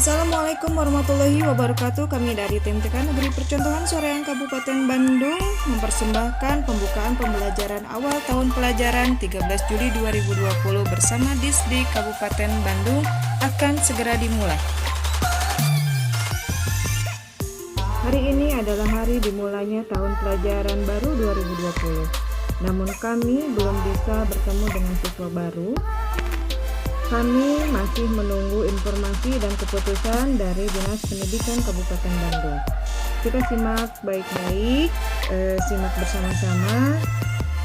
Assalamualaikum warahmatullahi wabarakatuh. Kami dari tim TK Negeri Percontohan Soreang Kabupaten Bandung mempersembahkan pembukaan pembelajaran awal tahun pelajaran 13 Juli 2020 bersama Disdik Kabupaten Bandung akan segera dimulai. Hari ini adalah hari dimulainya tahun pelajaran baru 2020. Namun kami belum bisa bertemu dengan siswa baru. Kami masih menunggu informasi dan keputusan dari Dinas Pendidikan Kabupaten Bandung. Kita simak baik-baik, simak bersama-sama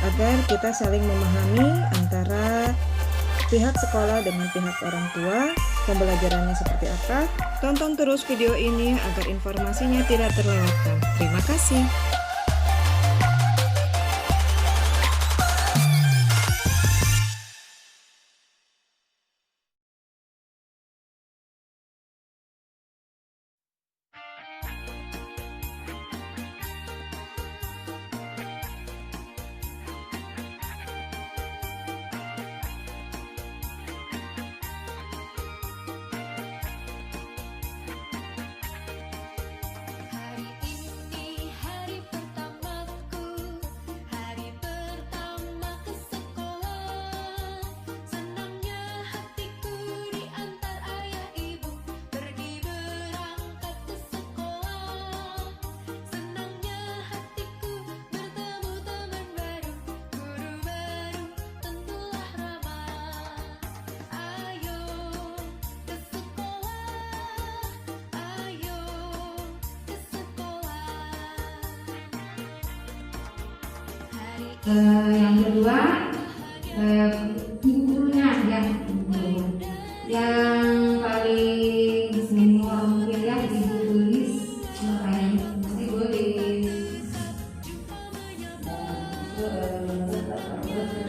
agar kita saling memahami antara pihak sekolah dengan pihak orang tua, pembelajarannya seperti apa. Tonton terus video ini agar informasinya tidak terlewatkan. Terima kasih. Yang kedua, bukunya yang paling semua mungkin ya ibu tulis makanya nanti gue di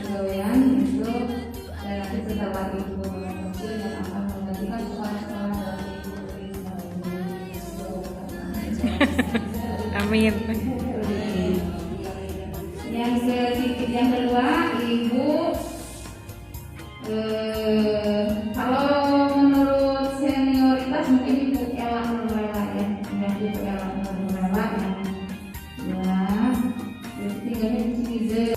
pegawaian itu dan nanti setelah ibu mungkin yang akan menggantikan sekolah-sekolah dari ibu tulis. Amin. Yang kedua, ibu kalau menurut senioritas mungkin ibu Ella Nurlela ya, ibu Ella Nurlela ya, tinggalnya di Cibize,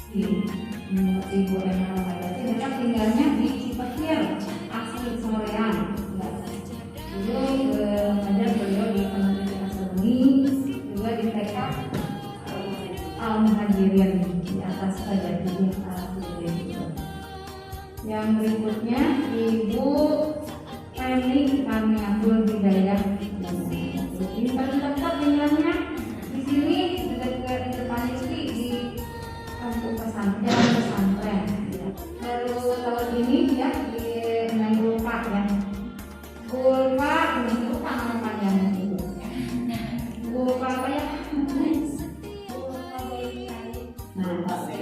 menurut ibu Ella Nurlela mereka tinggalnya di Cipekir, asli Soreang. Dulu mengajar beliau di Kementerian Seni, juga di TK Al-Muhajirin. Yang berikutnya ibu Penny Kamiabul Hidayah. Jadi paling dekat tinggalnya di sini depan istri di kampung pesantren. Baru tahun ini ya di Gulpa ya. Gulpa lupa nama panjangnya itu. Gulpa apa ya?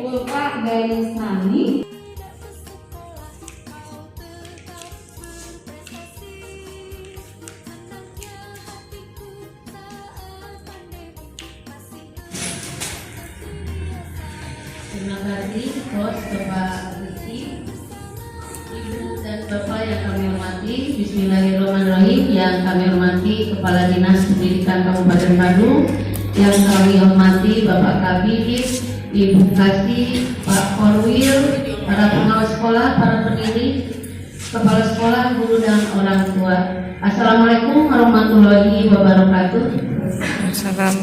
Gulpa Gaisani. Terima kasih Bos Bapak Rizky, Ibu dan Bapak yang kami hormati. Bismillahirrahmanirrahim. Yang kami hormati Kepala Dinas Pendidikan Kabupaten Bandung, yang kami hormati Bapak Kabid, Ibu Kasih, Pak Korwil, para pengawas sekolah, para pendiri, kepala sekolah, guru dan orang tua. Assalamualaikum warahmatullahi wabarakatuh.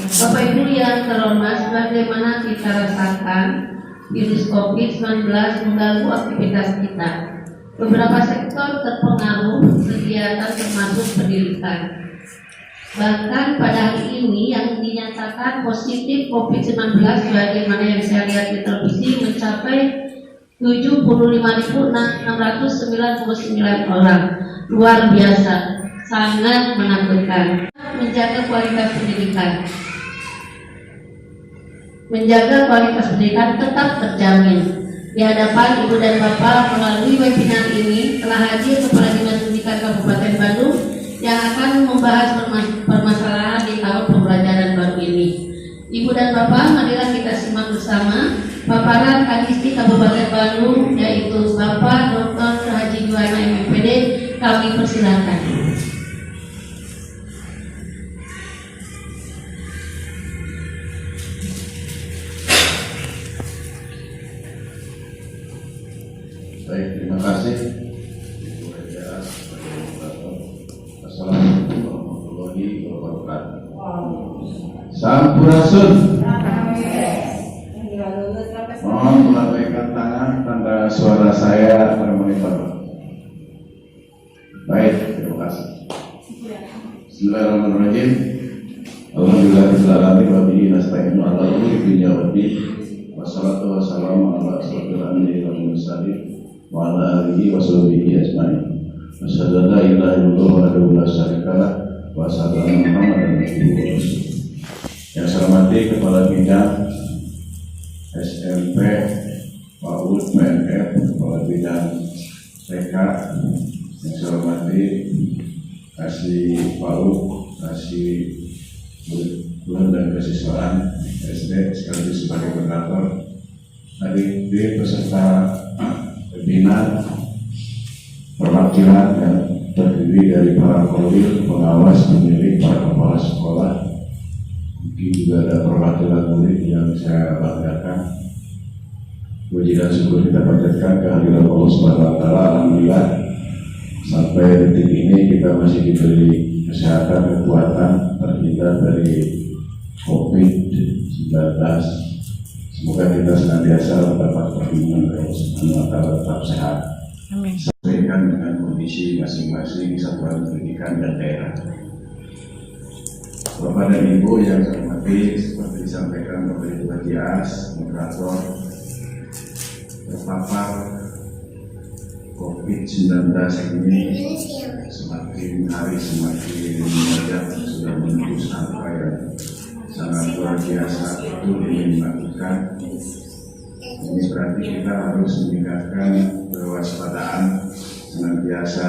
Bapak Ibu yang terhormat, bagaimana kita rasakan virus COVID-19 mengganggu aktivitas kita. Beberapa sektor terpengaruh kegiatan termasuk pendidikan. Bahkan pada hari ini yang dinyatakan positif COVID-19 sebagaimana yang saya lihat di televisi mencapai 75.699 orang. Luar biasa, sangat menakutkan. Menjaga kualitas pendidikan. Menjaga kualitas pendidikan tetap terjamin. Di hadapan Ibu dan Bapak melalui webinar ini telah hadir Kepala Dinas Pendidikan Kabupaten Bandung yang akan membahas permasalahan di tahun pembelajaran baru ini. Ibu dan Bapak, marilah kita simak bersama paparan Kadisdik Kabupaten Bandung, yaitu Bapak Dr. Haji Juwana MPD. Kami persilakan. Baik, terima kasih. Assalamualaikum warahmatullahi wabarakatuh. Sampurasun. Mohon melambaikan tangan tanda suara saya termonitor. Baik, terima kasih. Bismillahirrahmanirrahim. Alhamdulillahirrahmanirrahim. Wa bihi nasta'inu ala umuri dunya waddin. Wassalatu wassalamu ala asyrofil anbiya'i wal mursalin wa ala alihi wa sahbihi ajma'in. Asyhadu an la ilaha illallah wahdahu la syarika lah wa asyhadu anna Muhammadan abduhu wa rasuluh. Yang saya hormati Kepala Bidang SMP PAUD PNF, Kepala Bidang TK, yang saya hormati Kasih PAUD, Kasih Guru dan Kesiswaan SD sekaligus sebagai moderator, adik peserta webinar, perwakilan yang terdiri dari para kolil, pengawas, pemilik, para kepala sekolah, mungkin juga ada perwakilan murid yang saya banggakan. Puji dan syukur kita panjatkan kehadiran Allah Subhanahu wa Ta'ala. Alhamdulillah sampai detik ini kita masih diberi kesehatan, kekuatan, terhindar dari COVID-19. Semoga kita senantiasa mendapat perlindungan dari Allah Subhanahu wa Ta'ala, tetap sehat. Amin. Sesuaikan dengan kondisi masing-masing satuan pendidikan dan daerah. Bapak dan Ibu yang saya hormati, seperti disampaikan oleh Ibu Tias, moderator, terpapar COVID-19 ini semakin hari semakin banyak, sudah menembus angka yang sangat luar biasa. Itu dilakukan. Ini berarti kita harus meningkatkan kewaspadaan, senantiasa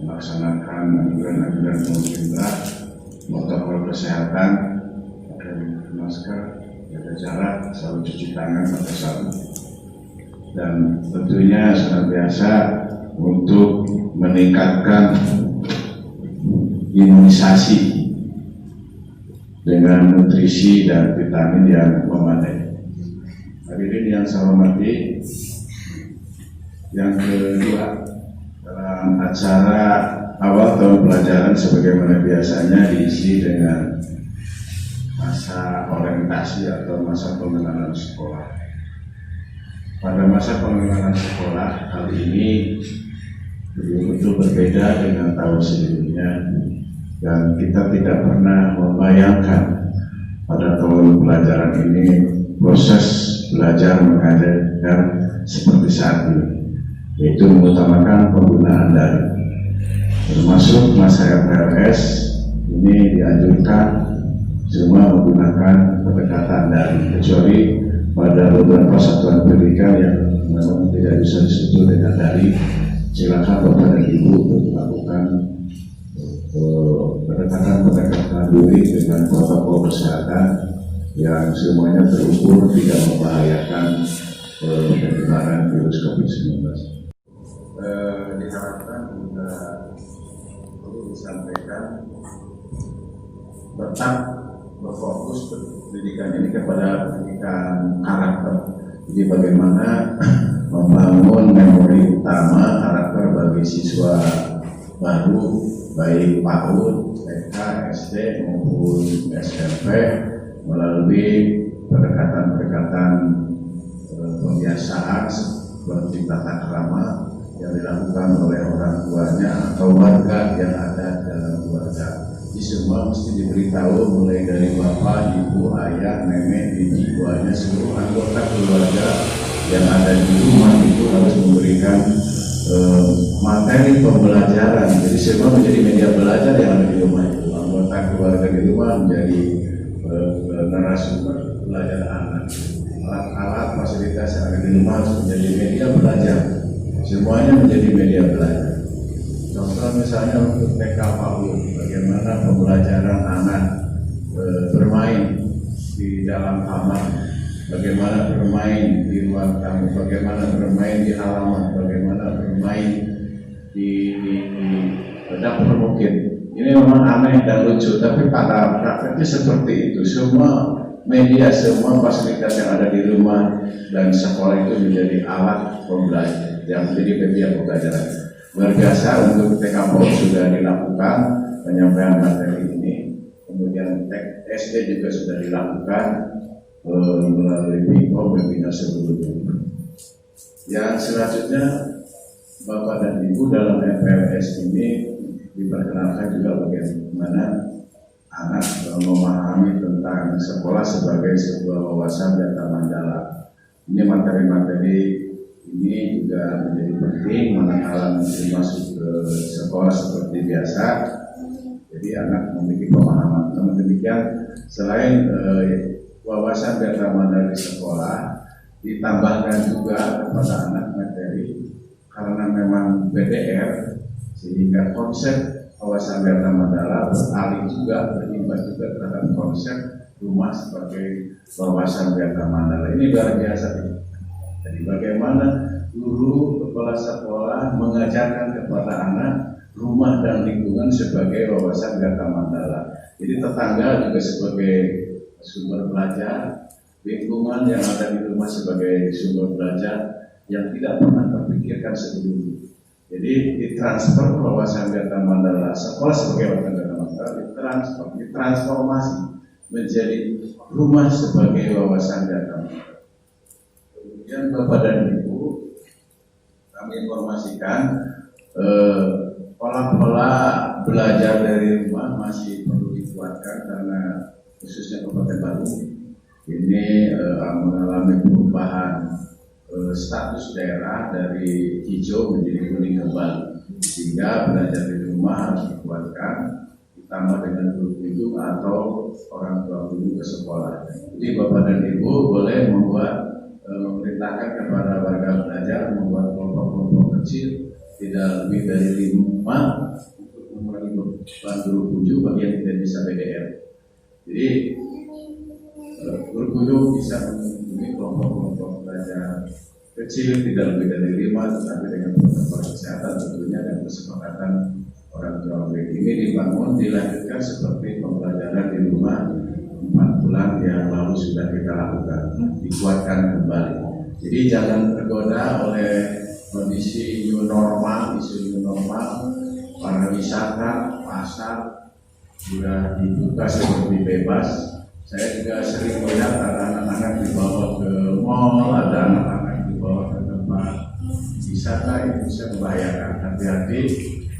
melaksanakan anjuran-anjuran pemerintah, protokol kesehatan, pakai masker, jaga jarak, selalu cuci tangan pakai sabun, dan tentunya senantiasa untuk meningkatkan imunisasi dengan nutrisi dan vitamin yang memadai. Hadirin yang saya hormati, yang kedua, dalam acara awal tahun pelajaran sebagaimana biasanya diisi dengan masa orientasi atau masa pengenalan sekolah. Pada masa pengenalan sekolah kali ini betul-betul berbeda dengan tahun sebelumnya, dan kita tidak pernah membayangkan pada tahun pelajaran ini proses belajar mengajar seperti saat ini, yaitu mengutamakan penggunaan daring. Termasuk masa FLS ini dianjurkan semua menggunakan pendekatan daring, kecuali pada beberapa satuan pendidikan yang memang tidak bisa disebut dengan daring. Silakan Bapak dan Ibu untuk melakukan pendekatan diri dengan protokol kesehatan yang semuanya terukur tidak membahayakan penyebaran virus COVID-19. Diharapkan juga perlu disampaikan tetap berfokus pendidikan ini kepada pendidikan karakter. Jadi bagaimana membangun memori utama karakter bagi siswa baru, baik PAUD, TK, SD maupun SMP, melalui pendekatan-pendekatan pembiasaan seperti tata krama yang dilakukan oleh orang tuanya atau warga yang ada dalam keluarga. Jadi semua mesti diberitahu, mulai dari bapak, ibu, ayah, nenek, bibi, buahnya, seluruh anggota keluarga yang ada di rumah itu harus memberikan materi pembelajaran. Jadi semua menjadi media belajar yang ada di rumah itu. Anggota keluarga di rumah menjadi narasumber belajar anak. Alat-alat fasilitas yang ada di rumah harus menjadi media belajar. Semuanya menjadi media belajar. Contoh misalnya untuk TK PAUD, bagaimana pembelajaran anak bermain di dalam kamar, bagaimana bermain di ruang tamu, bagaimana bermain di halaman, bagaimana bermain di dapur mungkin. Ini memang aneh dan lucu, tapi pada prakteknya seperti itu. Semua media, semua fasilitas yang ada di rumah dan sekolah itu menjadi alat pembelajaran, yang menjadi media pembelajaran. Luar biasa untuk TK PAUD sudah dilakukan penyampaian materi ini, kemudian SD juga sudah dilakukan melalui webinar sebelumnya. Yang selanjutnya, Bapak dan Ibu dalam FLS ini diperkenalkan juga bagaimana anak memahami tentang sekolah sebagai sebuah wawasan data mandala. Ini materi-materi ini juga menjadi penting manakala masuk ke sekolah seperti biasa. Jadi anak memiliki pemahaman. Namun demikian, selain wawasan data mandala di sekolah, ditambahkan juga kepada anak materi karena memang BDR, sehingga konsep wawasan data mandala beralih juga, berimbas juga terhadap konsep rumah sebagai wawasan data mandala. Ini luar biasa. Jadi bagaimana guru kepala sekolah mengajarkan kepada anak rumah dan lingkungan sebagai wawasan data mandala. Jadi tetangga juga sebagai sumber belajar, lingkungan yang ada di rumah sebagai sumber belajar yang tidak pernah terpikirkan sebelumnya. Jadi ditransfer wawasan data mandala sekolah sebagai wawasan data mandala ditransformasi menjadi rumah sebagai wawasan data mandala. Kemudian Bapak dan Ibu, kami informasikan pola-pola belajar dari rumah masih perlu dikuatkan karena khususnya Kabupaten Bandung ini mengalami perubahan status daerah dari hijau menjadi kuning kembali, sehingga belajar di rumah harus dikuatkan ditambah dengan guru kunjung atau orang tua kunjung ke sekolah. Jadi Bapak dan Ibu boleh memerintahkan kepada warga belajar membuat kelompok-kelompok kecil tidak lebih dari 5 untuk mengurangi beban guru kunjung bagi yang tidak bisa BDR. Jadi guru kunjung bisa mengunjungi kelompok-kelompok belajar kecil tidak lebih dari 5, tetapi dengan protokol kesehatan tentunya dan kesepakatan orang tua murid. Ini dilanjutkan seperti pembelajaran di rumah 4 bulan yang lalu sudah kita lakukan, dikuatkan kembali. Jadi jangan tergoda oleh kondisi new normal, isu new normal, pariwisata, pasar sudah dibuka seperti bebas. Saya juga sering melihat ada anak-anak dibawa ke mall, ada anak-anak dibawa ke tempat wisata, itu bisa membahayakan. Hati-hati,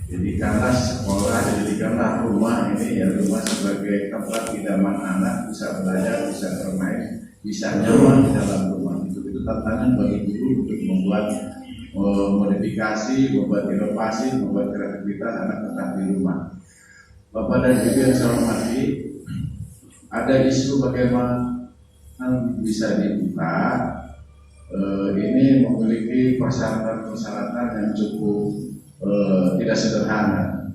jadikanlah sekolah, jadikanlah rumah ini ya rumah sebagai tempat idaman anak, bisa belajar, bisa bermain, bisa nyaman di dalam rumah. Itu tantangan bagi guru untuk membuat modifikasi, membuat inovasi, membuat kreativitas anak tetap di rumah. Bapak dan Ibu yang saya hormati, ada isu bagaimana bisa dibuka. Ini memiliki persyaratan-persyaratan yang cukup tidak sederhana.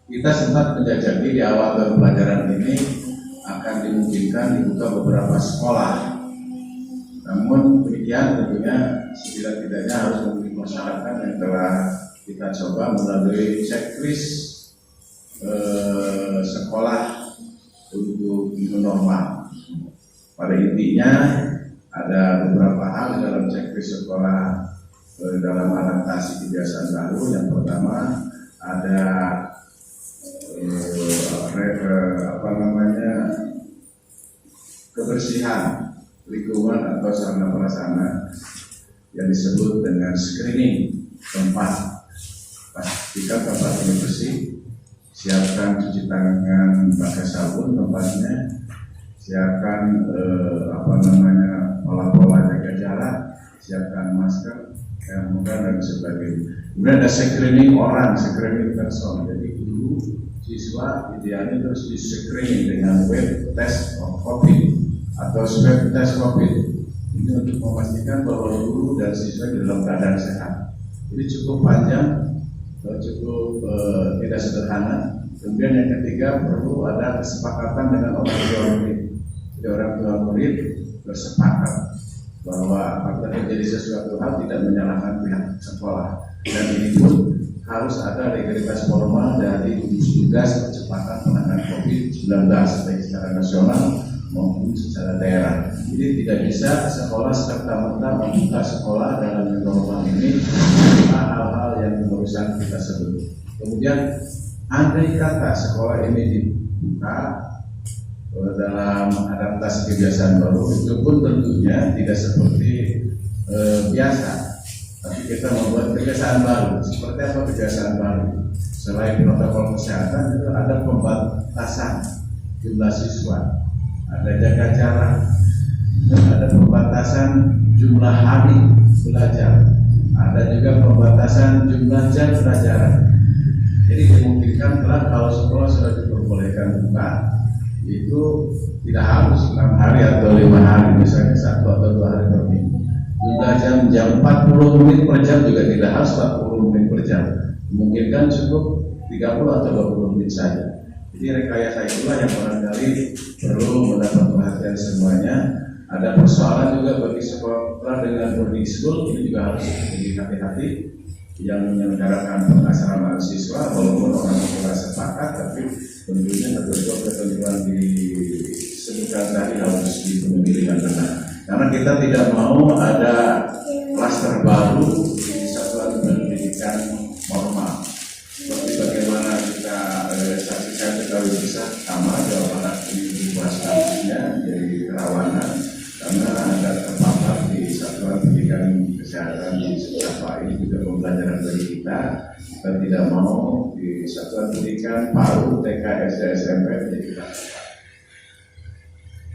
Kita sempat menjajaki di awal pembelajaran ini akan dimungkinkan dibuka beberapa sekolah. Namun demikian tentunya setidak-tidaknya harus memiliki persyaratan yang telah kita coba melalui checklist sekolah untuk new normal. Pada intinya ada beberapa hal dalam checklist sekolah dalam adaptasi kebiasaan baru. Yang pertama ada kebersihan lingkungan atau sarana prasarana yang disebut dengan screening tempat. Pastikan tempat ini bersih, siapkan cuci tangan pakai sabun tempatnya, siapkan pola-pola jaga jarak, siapkan masker, dan sebagainya. Kemudian ada screening orang, screening person. Jadi guru, siswa idealnya terus di screening dengan web test of COVID atau swab test COVID. Ini untuk memastikan bahwa guru dan siswa di dalam keadaan sehat. Jadi cukup panjang, cukup tidak sederhana. Kemudian yang ketiga perlu ada kesepakatan dengan orang tua murid. Jadi orang tua murid bersepakat bahwa apabila terjadi sesuatu hal tidak menyalahkan pihak sekolah, dan ini pun harus ada legalitas formal dari gugus tugas percepatan penanganan COVID-19 baik secara nasional maupun secara daerah. Jadi tidak bisa sekolah serta-merta membuka sekolah dalam normal ini tanpa hal-hal yang barusan kita sebut. Kemudian andai kata sekolah ini dibuka dalam adaptasi kebiasaan baru, itu pun tentunya tidak seperti biasa, tapi kita membuat kebiasaan baru. Seperti apa kebiasaan baru? Selain protokol kesehatan, itu ada pembatasan jumlah siswa, ada jaga jarak, dan ada pembatasan jumlah hari belajar, ada juga pembatasan jumlah jam pelajaran. Jadi dimungkinkan kalau sekolah sudah diperbolehkan buka, itu tidak harus 6 hari atau 5 hari, misalnya 1 atau 2 hari per minggu. Jumlah jam 40 menit per jam juga tidak harus 40 menit per jam. Memungkinkan cukup 30 atau 20 menit saja. Jadi rekayasa itulah yang barangkali perlu mendapat perhatian semuanya. Ada persoalan juga bagi sekolah dengan boarding school, ini juga harus lebih hati-hati. Yang menyelenggarakan pengasaran mahasiswa, walaupun orang tua sepakat, tapi tentunya ketentuan disebutkan tadi harus dipenuhi dengan benar. Karena kita tidak mau ada klaster baru di satuan pendidikan normal. Seperti bagaimana kita saksikan ketahui bisa sama Jawa Barat ini dibuat kasusnya jadi kerawanan karena ada terpapar di satuan pendidikan kesehatan di sekolah ini juga pembelajaran bagi kita tidak mau di satuan pendidikan PAUD, TK, SD, SMP jadi kita.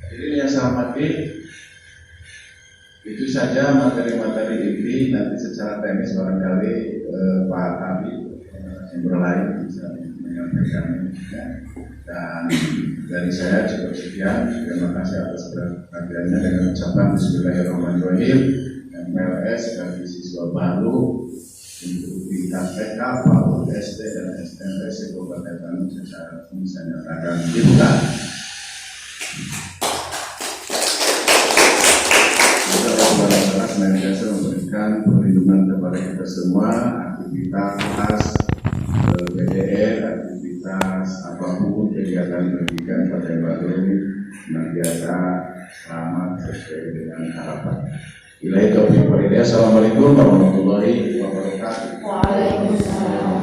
Jadi yang saya hormati, itu saja materi-materi inti. Nanti secara teknis barangkali Pak Abi yang berlain bisa menyampaikan. Dan dari saya cukup sekian. Terima kasih atas perhatiannya dengan ucapan Bismillahirrahmanirrahim. MLS bagi siswa baru untuk tingkat TK, PAUD, SD dan SMP Kabupaten Bandung secara misalnya akan dibuka. Senantiasa memberikan perlindungan kepada kita semua, aktivitas BDR, aktivitas apapun kegiatan pendidikan pada Bandung senantiasa selamat sesuai dengan harapan. Billahi taufiq wal hidayah. Assalamualaikum warahmatullahi wabarakatuh. Waalaikumsalam.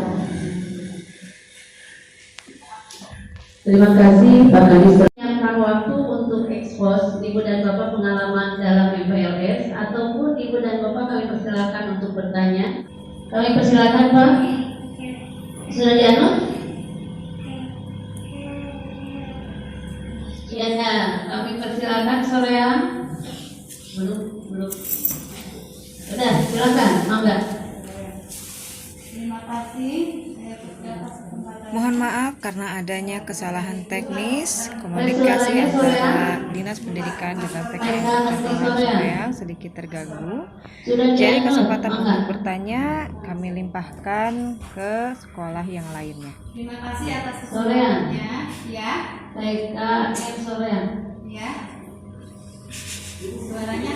Terima kasih Pak Kadis. Menyiapkan waktu untuk ekspos Ibu dan Bapak pengalaman dalam MPLS, ataupun Ibu dan Bapak kami persilakan untuk bertanya. Kami persilakan Pak. Sudah dianut? Iya, kami persilakan sorean. Belum. Sudah, silakan, mangga. Terima kasih. Saya atas kesempatan. Mohon maaf karena adanya kesalahan teknis komunikasi antara Dinas Pendidikan dengan PKN Kota Soreang sedikit terganggu. Jadi kesempatan untuk bertanya kami limpahkan ke sekolah yang lainnya. Terima kasih atas kesempatannya. Ya. TK Soreang. Ya. Suaranya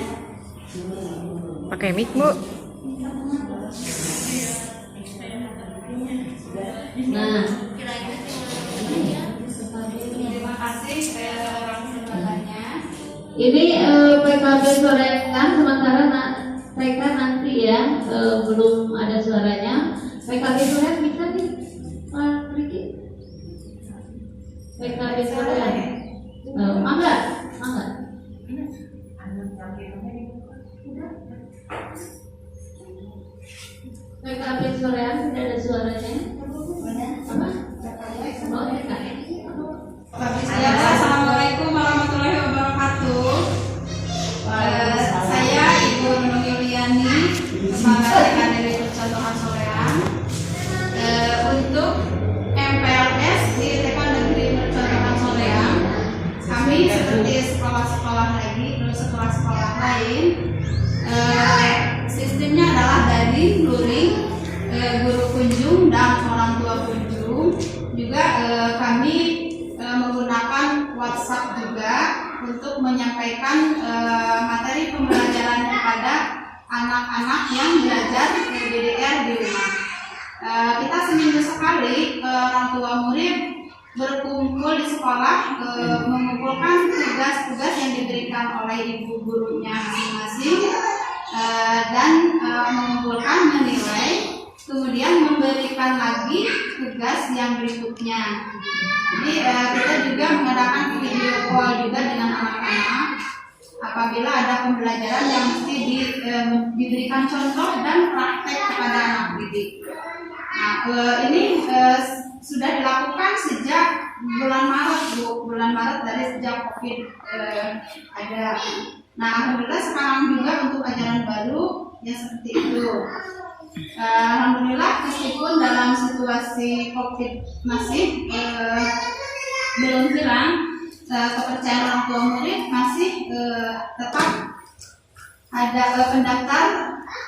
Pakai mic, Bu. Nah, terima kasih orang kesempatannya. ini PKB Soreang sementara TK nanti ya, belum ada suaranya. PKB Soreang bisa nih, Pak Riki. PKB Soreang, mangga. PKB Soreang sudah ada suaranya. Apa? Oh, Assalamualaikum warahmatullahi wabarakatuh. Saya Ibu Nunung Yuliani, Kepala TK Negeri Percontohan Soreang. Untuk MPLS di TK Negeri Percontohan Soreang, kami seperti sekolah-sekolah lain, sistemnya adalah daring, luring, guru kunjung dan orang tua kunjung. Juga kami menggunakan WhatsApp juga untuk menyampaikan materi pembelajaran kepada anak-anak yang belajar DDR di rumah. Kita seminggu sekali orang tua murid berkumpul di sekolah, mengumpulkan tugas-tugas yang diberikan oleh ibu gurunya masing-masing, dan mengumpulkan, menilai, kemudian memberikan lagi tugas yang berikutnya. Jadi kita juga mengadakan video call juga dengan anak-anak apabila ada pembelajaran yang mesti diberikan contoh dan praktek kepada anak didik. Nah, ini sudah dilakukan sejak bulan Maret, Bu. Bulan Maret dari sejak COVID ada. Nah, alhamdulillah sekarang juga untuk ajaran baru ya seperti itu. Alhamdulillah meskipun dalam situasi COVID masih belum hilang, kepercayaan orang tua murid masih tetap ada pendaftar.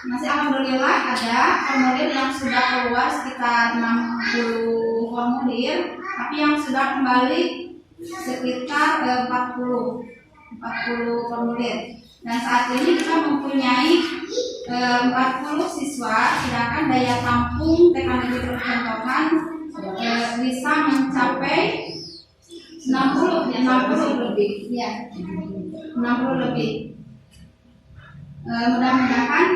Masih alhamdulillah ada formulir yang sudah keluar sekitar 60 formulir, tapi yang sudah kembali sekitar 40 formulir. Dan saat ini kita mempunyai 40 siswa, sedangkan daya tampung TKNB percontohan bisa mencapai 60 lebih. Ya, 60 lebih. Mudah-mudahan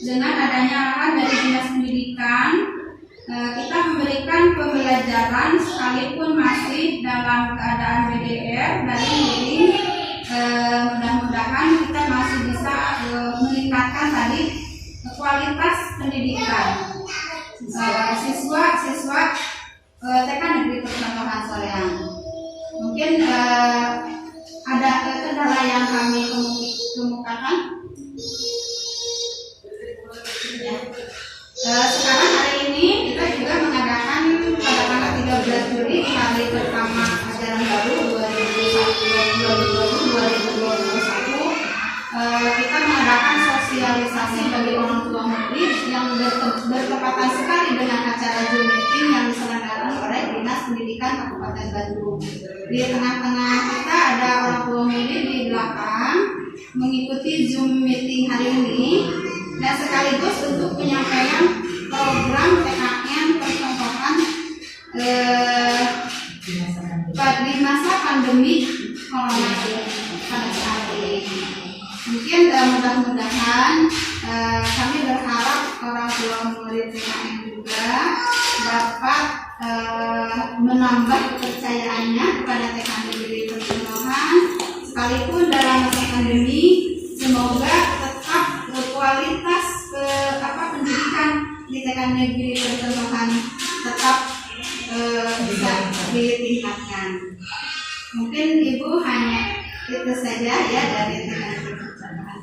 dengan adanya arahan dari Dinas Pendidikan, kita memberikan pembelajaran sekalipun masih dalam keadaan BDR dari daring. Mudah-mudahan kita masih bisa meningkatkan tadi kualitas pendidikan siswa TK Negeri Percontohan Soreang. Mungkin ada kendala yang kami kemukakan. Ya. Sekarang hari ini kita juga mengadakan pada tanggal 13 Juli hari pertama ajaran baru 2021, kita mengadakan sosialisasi bagi orang tua murid yang bertepatan sekali dengan acara Zoom meeting yang diselenggarakan oleh Dinas Pendidikan Kabupaten Bandung. Di tengah-tengah kita ada orang tua murid di belakang mengikuti Zoom meeting hari ini, dan sekaligus untuk penyampaian program TKN percontohan di masa pandemi corona pada saat ini. Mungkin mudah-mudahan kami berharap orang tua murid TKN juga dapat menambah kepercayaannya kepada TKN Negeri Percontohan, sekalipun dalam masa pandemi. Semoga tetap kualitas pendidikan di TKN Negeri Percontohan tetap bisa ditingkatkan. Mungkin Ibu hanya itu saja ya dari TKN Negeri Percontohan.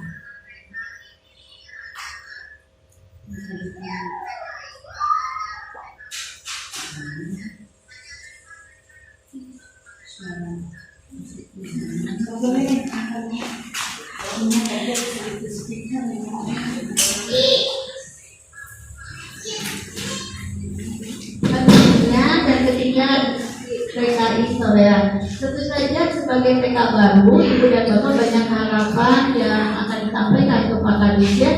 Dan ketiga PKI Soreang. Tentu saja sebagai TK baru, Ibu dan Bapak banyak harapan yang akan disampaikan ke Pak Kadisnya.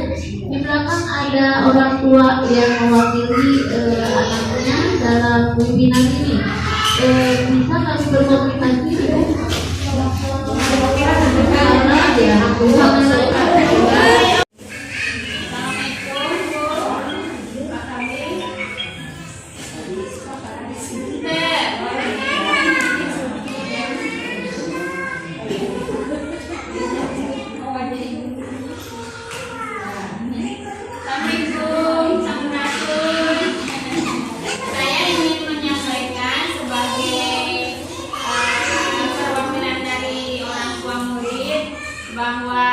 Di belakang ada orang tua yang mewakili anaknya dalam webinar ini. Bisa kami berkomunikasi, Ibu? Saya ingin menyampaikan sebagai perwakilan dari orang tua murid bahwa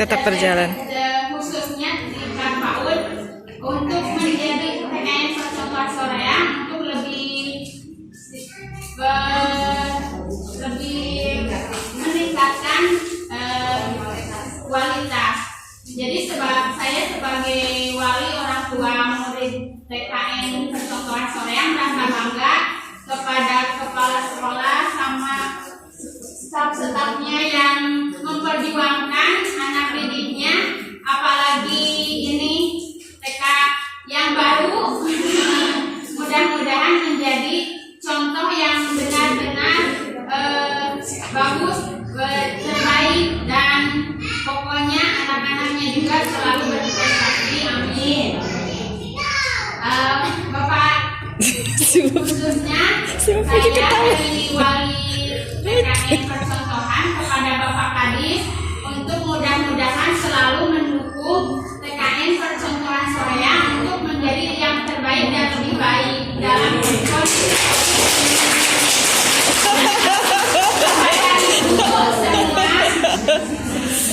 tetap berjalan. Khususnya di PAUD untuk menjadi PKN percontohan soreang untuk lebih meningkatkan kualitas. Jadi saya sebagai wali orang tua murid PKN percontohan soreang merasa bangga kepada kepala sekolah sama staf-stafnya yang memperjuangkan anak didiknya, apalagi ini TK yang baru. Mudah-mudahan menjadi contoh yang benar-benar bagus, terbaik, dan pokoknya anak-anaknya juga selalu berprestasi. Amin. Bapak khususnya saya dari wali PKN percontohan kepada Bapak Kadis untuk mudah-mudahan selalu mendukung PKN percontohan soreang untuk menjadi yang terbaik dan lebih baik dalam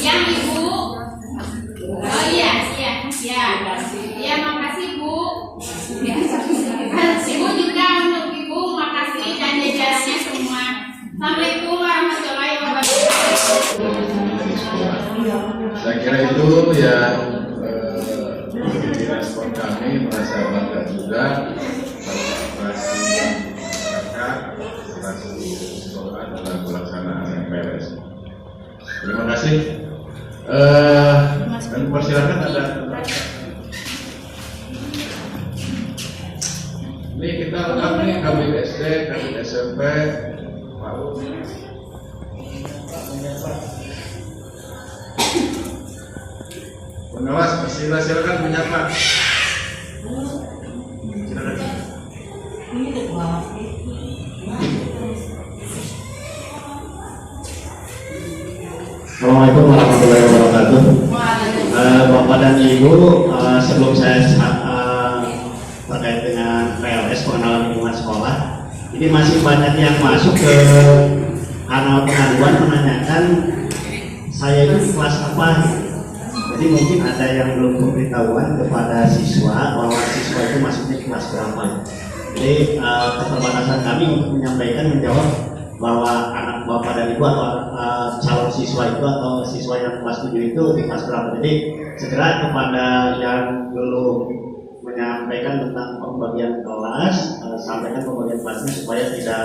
yang Ibu. Oh iya, makasih Bu. Ibu juga untuk Ibu, makasih dan jajarannya semua. Assalamualaikum warahmatullahi wabarakatuh. Saya kira itu ya respon kami, merasa bangga juga bahwa operasi masyarakat, operasi sekolah dalam pelaksanaan MPLS. Terima kasih. Dan persilakan ada. Ini kita lengkap nih, kabin SD, kabin SMP, PAUD. Pengawas, silakan menyapa. Silakan. Assalamualaikum warahmatullahi wabarakatuh. Bapak dan Ibu, sebelum saya terkait dengan PLS pengenalan lingkungan sekolah, ini masih banyak yang masuk ke kanal pengaduan menanyakan saya itu di kelas apa. Jadi mungkin ada yang belum pemberitahuan kepada siswa bahwa siswa itu masuknya kelas berapa. Jadi keterbatasan kami untuk menjawab bahwa anak bapak dan ibu atau calon siswa itu atau siswa yang kelas 7 itu di kelas berapa. Jadi segera kepada yang belum menyampaikan tentang pembagian kelas, sampaikan pembagian kelasnya supaya tidak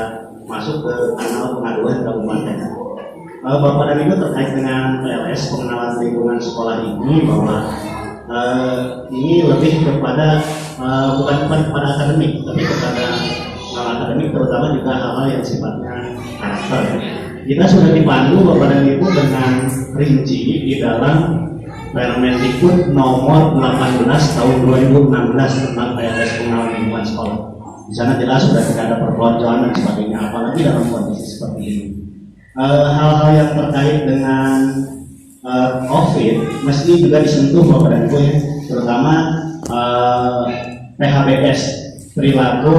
masuk ke kanal pengaduan kabupaten. Bapak dan Ibu, terkait dengan PLS pengenalan lingkungan sekolah ini, bahwa ini lebih kepada bukan kepada akademik, tapi kepada akademik, terutama juga hal-hal yang sifatnya karakter. Kita sudah dipandu Bapak dan Ibu dengan rinci di dalam Permendikbud nomor 18 tahun 2016 tentang PLS pengenalan lingkungan sekolah. Di sana jelas sudah tidak ada perpeloncoan dan sebagainya, apalagi dalam kondisi seperti ini. Hal-hal yang terkait dengan COVID mesti juga disentuh Bapak dan Ibu ya, terutama PHBS, perilaku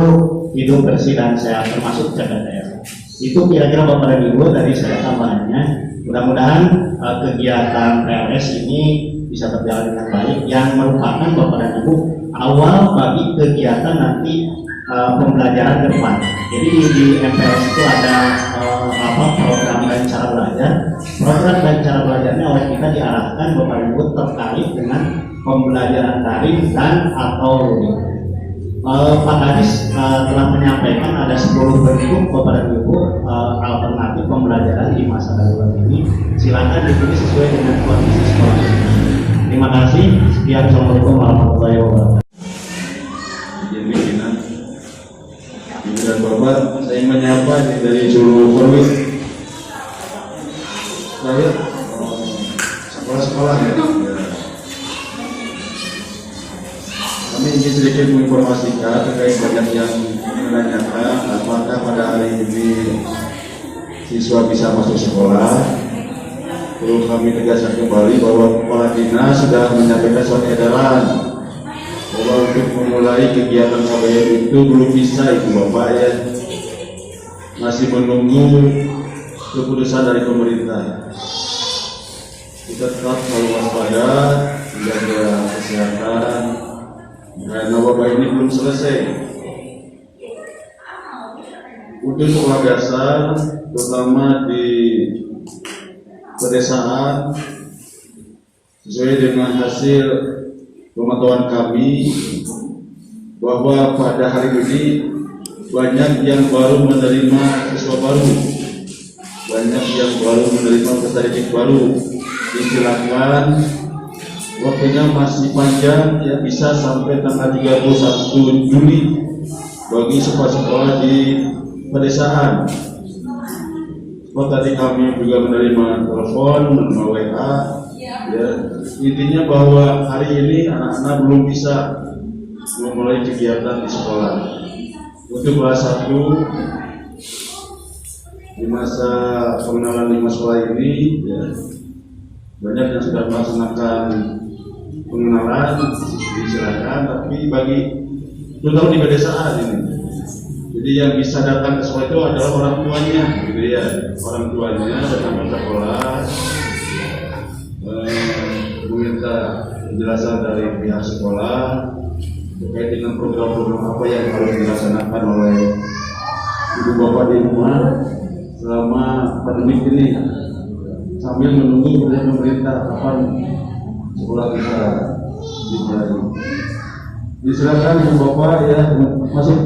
hidup bersih dan sehat, termasuk jaga daerah. Itu kira-kira Bapak dan Ibu dari saya tambahannya. Mudah-mudahan kegiatan PLS ini bisa berjalan dengan baik, yang merupakan Bapak dan Ibu awal bagi kegiatan nanti pembelajaran ke depan. Jadi di MPLS itu ada program dan cara belajar. Program dan cara belajarnya oleh kita diarahkan Bapak Ibu terkait dengan pembelajaran daring dan atau luring. Pak Kadis telah menyampaikan ada 10 bentuk Bapak dan Ibu alternatif pembelajaran di masa darurat ini. Silakan dipilih sesuai dengan kondisi sekolah. Terima kasih. Sekian, Assalamualaikum warahmatullahi wabarakatuh. Ibu dan Bapak, saya menyapa dari seluruh perwis. Saya sekolah-sekolah ya. Kami ingin sedikit menginformasikan terkait banyak yang menanyakan apakah pada hari ini siswa bisa masuk sekolah. Perlu kami tegaskan kembali bahwa Kepala Dinas sudah menyampaikan surat edaran bahwa untuk memulai kegiatan KBM itu belum bisa Ibu Bapak ya, masih menunggu keputusan dari pemerintah. kita tetap selalu waspada, menjaga kesehatan, karena wabah ini belum selesai. Untuk sekolah dasar, terutama di pedesaan, sesuai dengan hasil pemantauan kami, bahwa pada hari ini banyak yang baru menerima siswa baru, banyak yang baru menerima peserta didik baru. Disilakan, waktunya masih panjang, ya bisa sampai tanggal 31 Juli bagi sekolah-sekolah di pedesaan. Seperti tadi kami juga menerima telepon, menerima WA, ya intinya bahwa hari ini anak-anak belum bisa memulai kegiatan di sekolah. Untuk kelas 1 di masa pengenalan 5 sekolah ini, ya, banyak yang sudah melaksanakan pengenalan, disilakan, tapi bagi terutama di pedesaan ini, jadi yang bisa datang ke sekolah itu adalah orang tuanya, gitu ya, orang tuanya datang ke sekolah, meminta penjelasan dari pihak sekolah terkait dengan program-program apa yang harus dilaksanakan oleh ibu bapak di rumah selama pandemi ini, sambil menunggu kemudian pemerintah kapan sekolah bisa dimulai. Disilakan ibu bapak ya masuk.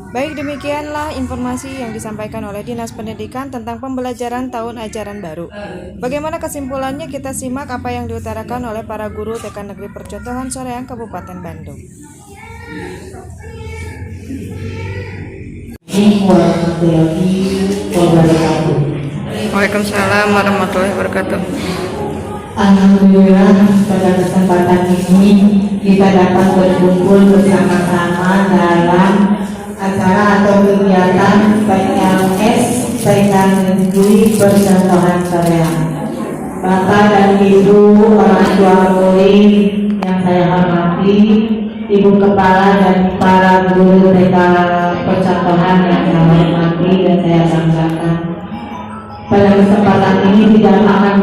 Baik, demikianlah informasi yang disampaikan oleh Dinas Pendidikan tentang pembelajaran tahun ajaran baru. Bagaimana kesimpulannya, kita simak apa yang diutarakan oleh para guru TK Negeri Percontohan Soreang Kabupaten Bandung. Waalaikumsalam warahmatullahi wabarakatuh. Alhamdulillah, pada kesempatan ini kita dapat berkumpul bersama-sama dalam acara atau kegiatan PLS TK Negeri Percontohan Soreang. Bapak dan Ibu orang tua murid yang saya hormati, Ibu Kepala dan para guru TK Percontohan yang saya hormati dan saya banggakan. Pada kesempatan ini tidak akan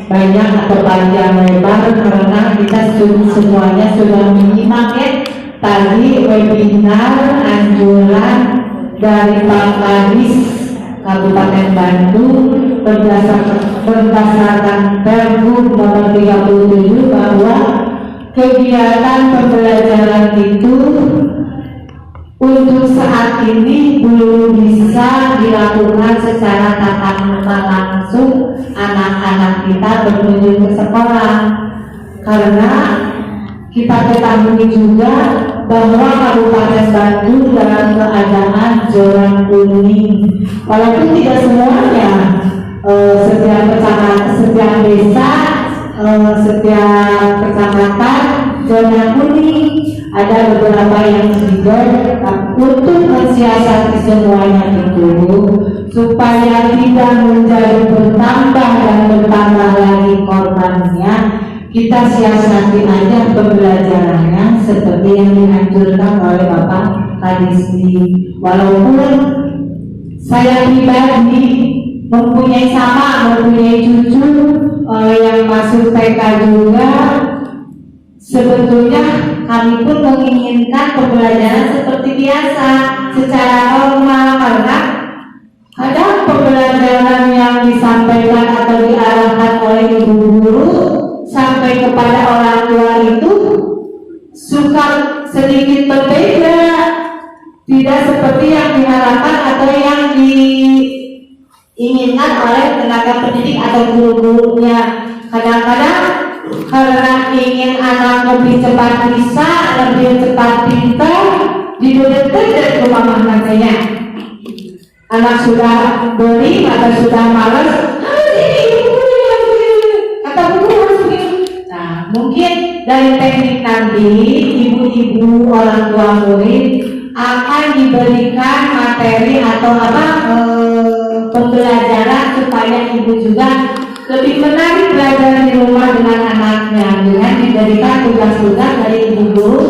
banyak atau panjang lebar karena kita semuanya sudah menyimak ya tadi webinar anjuran dari Pak Kadis Kabupaten Bandung berdasarkan Pergub nomor 37 bahwa kegiatan pembelajaran itu untuk saat ini belum bisa dilakukan secara tatap muka langsung anak-anak kita berkunjung ke sekolah, karena kita ketahui juga bahwa Kabupaten Bandung dalam keadaan zona kuning. Walaupun tidak semuanya, setiap kecamatan, setiap desa, setiap kecamatan zona kuning, ada beberapa yang tidak. Untuk mensiasati semuanya itu supaya tidak menjadi bertambah dan bertambah lagi korbannya, kita siasati aja pembelajarannya seperti yang dianjurkan oleh Bapak Kadisdi. Walaupun saya pribadi mempunyai cucu yang masuk TK juga, sebetulnya kami pun menginginkan pembelajaran seperti biasa secara normal, karena ada pembelajaran yang disampaikan atau diarahkan oleh ibu guru sampai kepada orang tua itu suka sedikit berbeda, tidak seperti yang diharapkan atau yang diinginkan oleh tenaga pendidik atau guru-gurunya. Kadang-kadang karena ingin anak lebih cepat bisa, lebih cepat pintar, didetek dari rumah maknanya. Anak sudah beli atau sudah malas, kata guru harus begini. Nah, mungkin dari teknik nanti ibu-ibu orang tua murid akan diberikan materi atau pembelajaran supaya ibu juga lebih menarik belajar di rumah dengan anaknya, dengan diberikan tugas-tugas dari ibu guru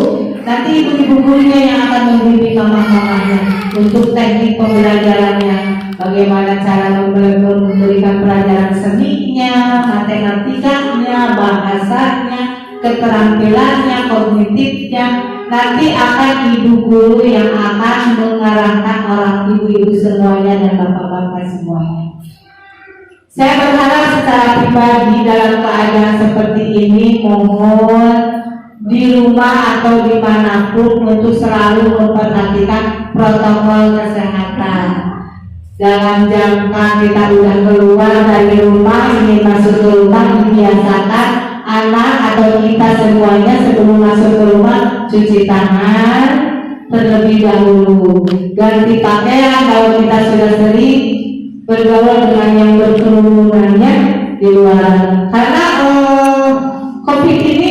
Nanti ibu-ibu gurunya yang akan membimbing mama-mamanya untuk teknik pembelajarannya, bagaimana cara memberikan pelajaran seninya, matematikanya, bahasanya, keterampilannya, kognitifnya. Nanti akan ibu guru yang akan mengarahkan orang ibu-ibu semuanya dan bapak-bapak semuanya. Saya berharap secara pribadi dalam keadaan seperti ini, mohon di rumah atau dimanapun untuk selalu memperhatikan protokol kesehatan. Dalam jangka kita sudah keluar dari rumah, ini masuk ke rumah, dibiasakan anak atau kita semuanya sebelum masuk ke rumah cuci tangan terlebih dahulu, ganti pakaian kalau kita sudah sering bergaul dengan yang berkerumunan di luar, karena COVID ini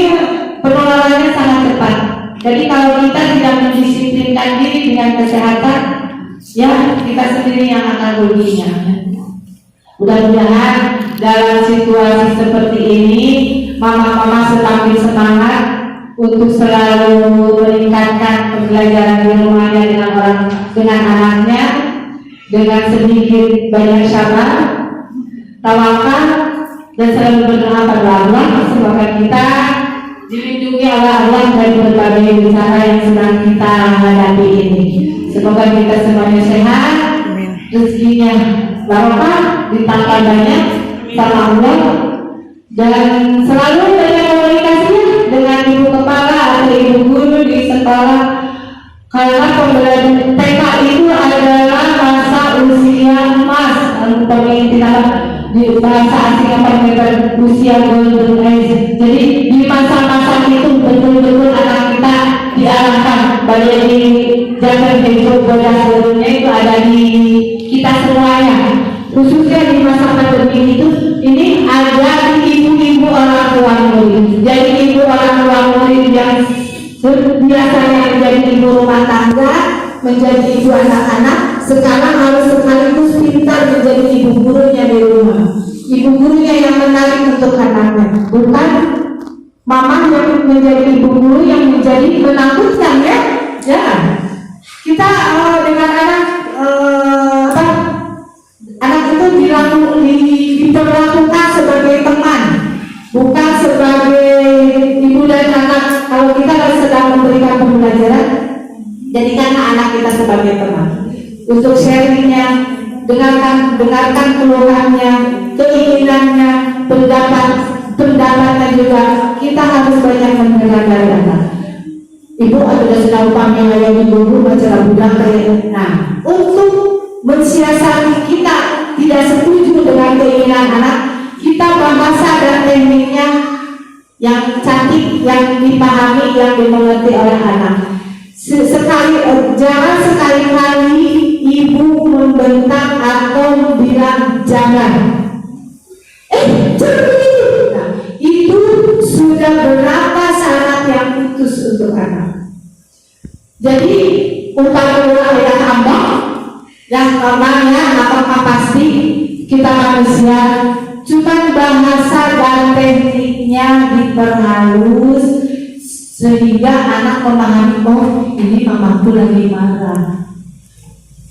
penularannya sangat cepat. Jadi kalau kita tidak mendisiplinkan diri dengan kesehatan, ya kita sendiri yang akan ruginya. Mudah-mudahan dalam situasi seperti ini, mama-mama semakin semangat untuk selalu meningkatkan pembelajaran di rumahnya dengan anaknya, dengan sedikit banyak sabar, tawakal, dan selalu berdoa pada Allah semoga kita dilindungi oleh Allah dari berbagai bencana yang sedang kita hadapi ini. Semoga kita semuanya sehat, rezekinya barokah, ditambah banyak sama Allah, dan selalu banyak komunikasinya dengan ibu kepala atau ibu guru di sekolah, karena pembelajaran TK itu adalah masa usia emas. Di bahasa asing apa usia golden age. Jadi di masa-masa itu betul-betul anak kita diarahkan, banyak di jalan hidup bodas-bodasnya itu ada di kita semuanya, khususnya di masa pandemi itu. Ini ada di ibu-ibu orang tua murid. Jadi ibu orang tua murid yang biasanya menjadi ibu rumah tangga, menjadi ibu anak-anak, sekarang harus sekaligus pintar menjadi ibu gurunya di rumah. Ibu gurunya yang menarik untuk anaknya, bukan mama yang menjadi ibu guru yang menjadi menakutkan ya. Ya, kita dengan anak itu diperlakukan sebagai teman, bukan sebagai ibu dan anak. Kalau kita sedang memberikan pembelajaran, jadikan anak kita sebagai teman untuk sharingnya, dengarkan keluhannya, keinginannya, pendapatnya juga. Kita harus banyak mendengar dari anak. Ibu sudah sedang panggil ayah ibu baca budak kayak. Nah, untuk mensiasati kita tidak setuju dengan keinginan anak, kita bahasa dan tekniknya yang cantik, yang dipahami, yang dimengerti oleh anak. Jangan sekali-kali ibu membentak atau bilang jangan. Jangan begitu. Nah, itu sudah berapa syarat yang putus untuk anak. Jadi umpama ayah hamba yang namanya apakah pasti kita manusia, cuma bahasa dan tekniknya diperhalus sehingga anak memahami, oh ini mamaku lagi marah.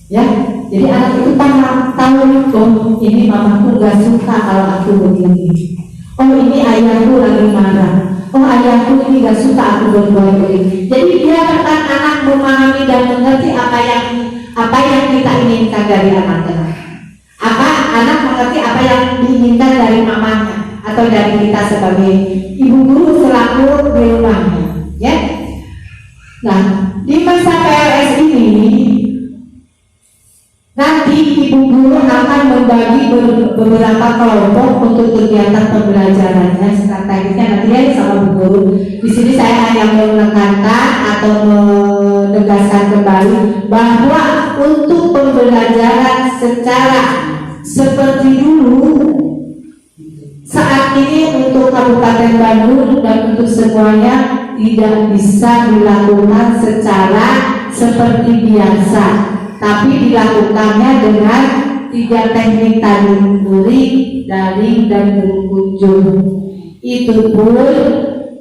Ya, jadi anak itu tahu, oh ini mamaku gak suka kalau aku begini. Oh ini ayahku lagi marah. Oh ayahku ini gak suka aku berbuat begini. Jadi biarkan anak memahami dan mengerti apa yang kita inginkan dari anaknya. Anak mengerti apa yang diinginkan dari mamanya atau dari kita sebagai ibu guru selaku di rumahnya. Ya. Nah, di masa PLS ini nanti ibu guru akan membagi beberapa kelompok untuk kegiatan pembelajarannya. Strategisnya nanti ya sama bu guru. Di sini saya hanya menekankan atau menegaskan kembali bahwa untuk pembelajaran secara seperti dulu saat ini untuk Kabupaten Bandung dan untuk semuanya tidak bisa dilakukan secara seperti biasa, tapi dilakukannya dengan 3 teknik tadi, luring, daring, dan guru kunjung. Itu pun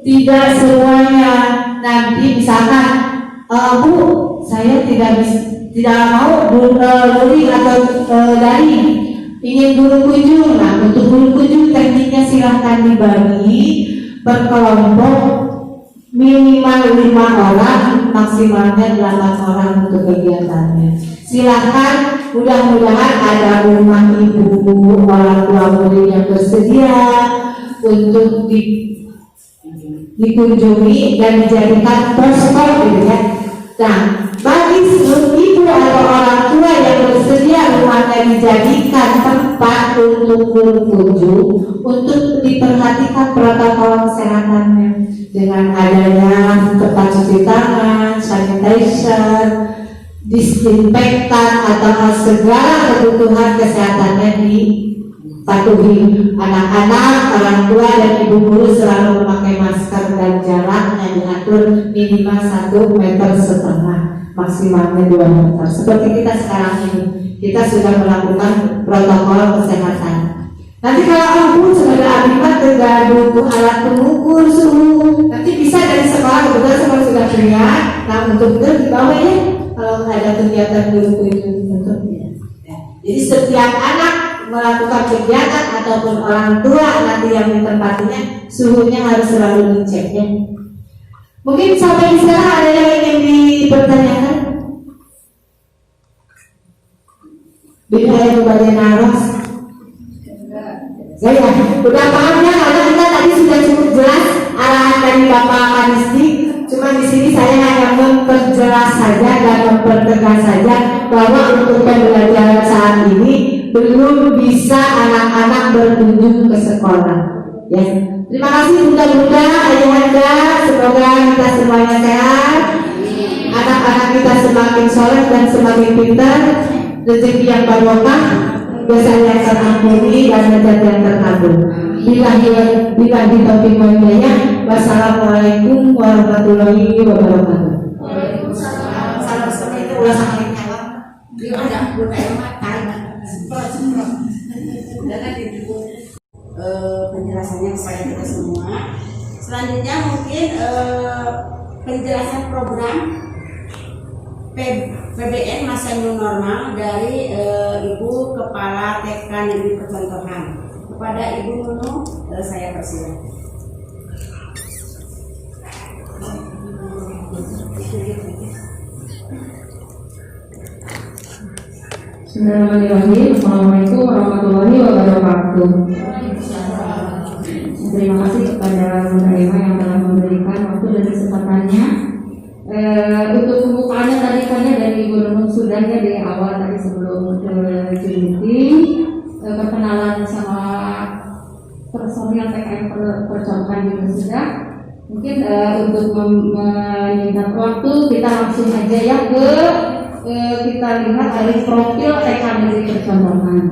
tidak semuanya nanti misalkan Bu, saya tidak mau luring atau daring, ingin guru kunjung. Nah, untuk guru kunjung tekniknya silahkan dibagi per kelompok minimal 5 orang, maksimalnya 8 orang untuk kegiatannya. Silahkan, mudah-mudahan ada rumah ibu, orang tua murid yang bersedia untuk dikunjungi dan dijadikan posko gitu ya. Nah, bagi seluruh ibu atau orang tua yang bersedia rumahnya dijadikan tempat untuk berkunjung, untuk diperhatikan protokol kesehatannya dengan adanya tempat cuci tangan, sanitizer, disinfektan atau segala kebutuhan kesehatannya dipatuhi. Anak-anak, orang tua dan ibu guru selalu memakai masker dan jaraknya diatur minimal 1,5 meter, maksimalnya 2 meter. Seperti kita sekarang ini, kita sudah melakukan protokol kesehatan. Nanti kalau aku sebagai abimat tidak butuh alat pengukur suhu, nanti bisa dari sekolah, kebetulan sekolah sudah punya. Nah, untuk itu dibawa ya kalau ada kegiatan guru bentuknya. Jadi setiap anak melakukan kegiatan ataupun orang tua nanti yang ditempatinya, suhunya harus selalu dicek ya. Mungkin sampai di sana ada yang ingin dipertanyakan? Bila kepada Naros, saya udah pahamnya karena kita tadi sudah cukup jelas arahan dari Bapak Kanisti. Cuma di sini saya hanya memperjelas saja dan mempertegas saja bahwa untuk pembelajaran saat ini belum bisa anak-anak berkunjung ke sekolah. Ya, terima kasih Bunda-bunda, ayahanda, semoga kita semuanya sehat, anak-anak kita semakin soleh dan semakin pintar, rezeki yang barokah, dosa yang terampuni dan hajat yang terkabul. Bila taufiq wal hidayah. Wassalamualaikum warahmatullahi wabarakatuh. Waalaikumsalam. Salam seperti itu ulah saling nyawa. Dia ada buta emak penjelasannya kepada kita semua. Selanjutnya mungkin penjelasan program PBN masa new normal dari Ibu Kepala TK Negeri Percontohan. Kepada Ibu Nunu, saya persilakan. Bismillahirrahmanirrahim. Assalamualaikum warahmatullahi wabarakatuh. Terima kasih kepada Bunda Ema yang telah memberikan waktu dan kesempatannya. Untuk pembukaannya tadi kan dari Ibu Nunung sudah ya di awal tadi sebelum ke meeting, perkenalan sama personil TKN Percontohan juga sudah. Mungkin untuk menyingkat waktu kita langsung aja ya ke kita lihat dari profil TK Negeri Percontohan.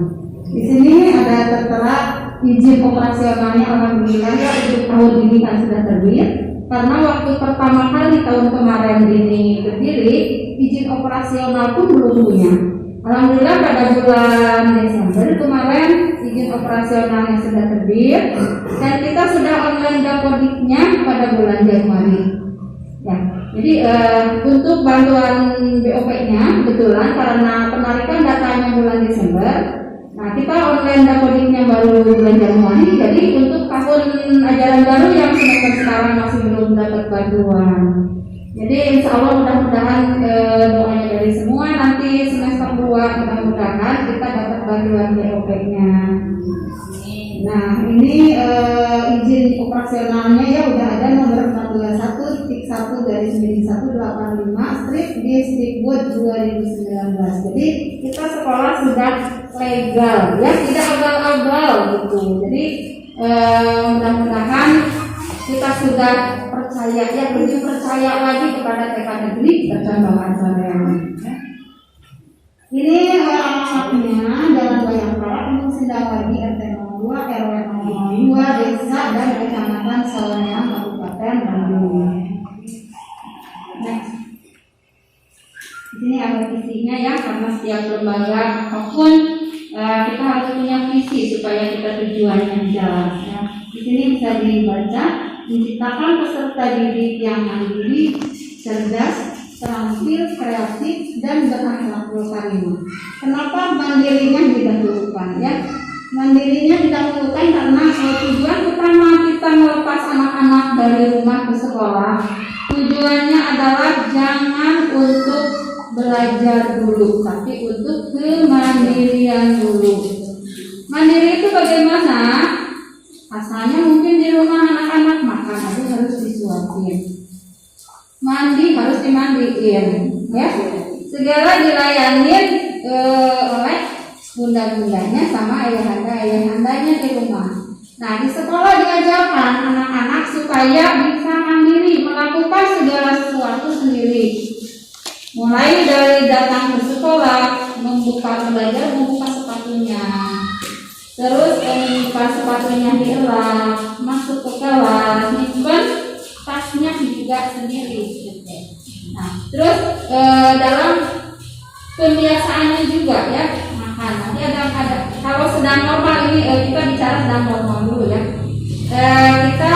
Di sini ada tertera izin operasionalnya, alhamdulillah ya untuk tahun ini kan sudah terbit. Karena waktu pertama kali tahun kemarin ini berdiri, izin operasional pun belum punya. Alhamdulillah pada bulan Desember kemarin izin operasionalnya sudah terbit dan kita sudah online dapodiknya pada bulan Januari. Ya, jadi untuk bantuan BOP-nya kebetulan karena penarikan datanya bulan Desember, nah kita online dapodiknya baru bulan Januari. Jadi untuk tahun ajaran baru yang semester sekarang masih belum dapat bantuan. Jadi insya Allah mudah-mudahan doanya dari semua nanti semester 2 mudah-mudahan kita dapat bantuan BOP-nya. Nah ini izin operasionalnya ya udah ada nomor 421-1/185/Dikbud 2019. Jadi kita sekolah sudah legal ya, tidak abal-abal gitu. Jadi mudah-mudahan kita sudah percaya ya, lebih percaya lagi kepada TK Negeri Percontohan Soreang. Ini alamatnya Jalan Bayangkara, Gunung Sindawadi, RT 02, RW 02, Desa dan Kecamatan Soreang, Kabupaten Bandung. Next. Di sini ada visinya ya, karena setiap lembaga apapun kita harus punya visi supaya kita tujuannya jelas. Ya. Di sini bisa dibaca. Diciptakan peserta didik yang mandiri, cerdas, terampil, kreatif, dan berakhlakul karimah. Kenapa mandirinya didahulukan ya? Mandirinya didahulukan karena tujuan utama kita melepas anak-anak dari rumah ke sekolah, tujuannya adalah jangan untuk belajar dulu, tapi untuk kemandirian dulu. Mandiri itu bagaimana? Asalnya mungkin di rumah anak-anak makan aja harus disuapin, mandi harus dimandiin, ya. Segala dilayanin oleh bunda-bundanya sama ayah-ayahnya di rumah. Nah, di sekolah diajarkan anak-anak supaya bisa mandiri, melakukan segala sesuatu sendiri. Mulai dari datang ke sekolah, membuka belajar, membuka sepatunya, terus membuka sepatunya dielak, masuk ke kelas, nyimpen tasnya juga sendiri. Nah, terus dalam kebiasaannya juga ya makan. Nanti ada kalau sedang normal ini kita bicara sedang normal dulu ya. Kita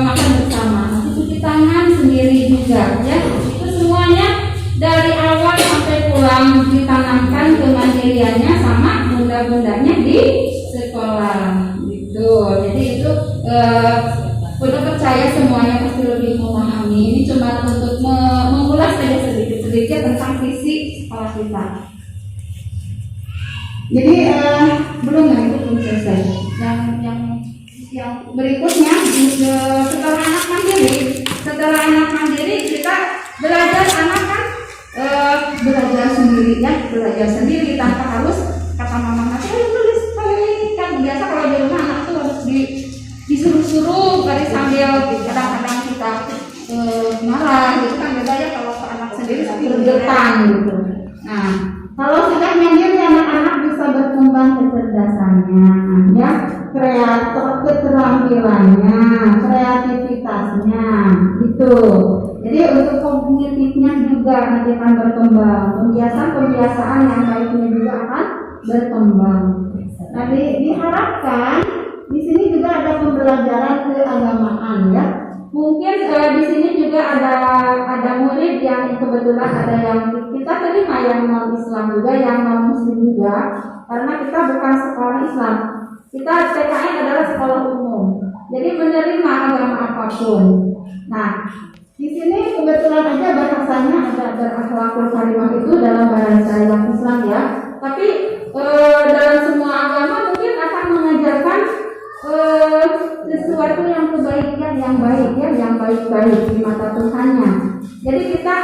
makan bersama, nanti cuci tangan sendiri juga ya. Itu semuanya dari awal sampai pulang ditanamkan kemandiriannya sama bunda-bundanya di sekolah gitu. Jadi itu udah percaya semuanya pasti lebih memahami. Ini cuma untuk mengulas saja sedikit-sedikit tentang visi sekolah kita. Jadi belum itu belum selesai. Yang berikutnya setelah anak mandiri kita belajar anak kan belajar sendiri tanpa harus kata mama tulis kan biasa kalau di rumah anak tuh harus disuruh-suruh dari sambil kadang-kadang kita marah gitu kan, beda ya kalau ke anak sendiri gergetan gitu. Nah, kalau sudah mandiri anak-anak bisa berkembang kecerdasannya ya, keterampilannya, kreativitasnya gitu. Jadi untuk kognitifnya juga nanti akan berkembang, kebiasaan yang baiknya juga akan berkembang. Nah, diharapkan di sini juga ada pembelajaran keagamaan ya. Mungkin di sini juga ada murid yang kebetulan ada yang kita terima yang non Islam juga, yang non Muslim juga, karena kita bukan sekolah Islam. Kita TKN adalah sekolah umum, jadi menerima agama apapun. Nah, di sini kebetulan aja bahasanya ada berakhlakul karimah itu dalam bahasa yang Islam ya. Tapi dalam semua agama mungkin akan mengajarkan sesuatu yang kebaikan yang baik ya, yang baik-baik di mata Tuhannya. Jadi kita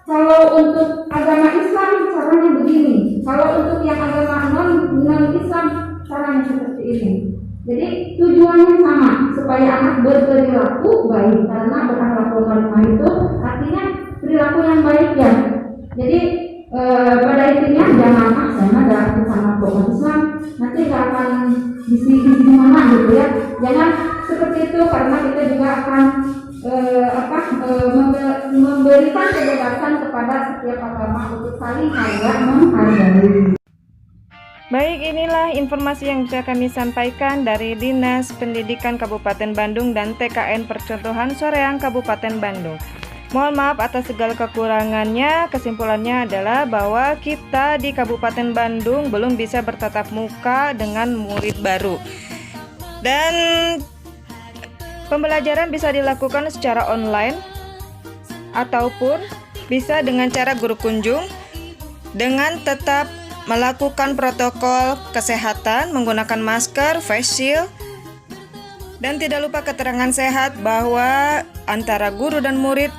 kalau untuk agama Islam caranya begini, kalau untuk yang agama non Islam caranya seperti ini. Jadi tujuannya sama, supaya anak berperilaku baik, karena berakhlakul karimah itu artinya perilaku yang baik ya. Jadi pada intinya jangan saya ada sama agama Islam nanti nggak akan di mana gitu ya. Jangan seperti itu, karena kita juga akan memberikan kebebasan kepada setiap agama untuk saling menghargai. Baik, inilah informasi yang bisa kami sampaikan dari Dinas Pendidikan Kabupaten Bandung dan TKN Percontohan Soreang Kabupaten Bandung. Mohon maaf atas segala kekurangannya. Kesimpulannya adalah bahwa kita di Kabupaten Bandung belum bisa bertatap muka dengan murid baru. Dan pembelajaran bisa dilakukan secara online ataupun bisa dengan cara guru kunjung dengan tetap melakukan protokol kesehatan, menggunakan masker, face shield, dan tidak lupa keterangan sehat bahwa antara guru dan murid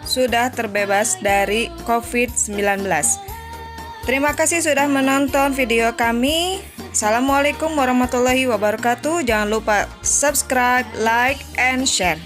sudah terbebas dari COVID-19. Terima kasih sudah menonton video kami. Assalamualaikum warahmatullahi wabarakatuh. Jangan lupa subscribe, like, and share.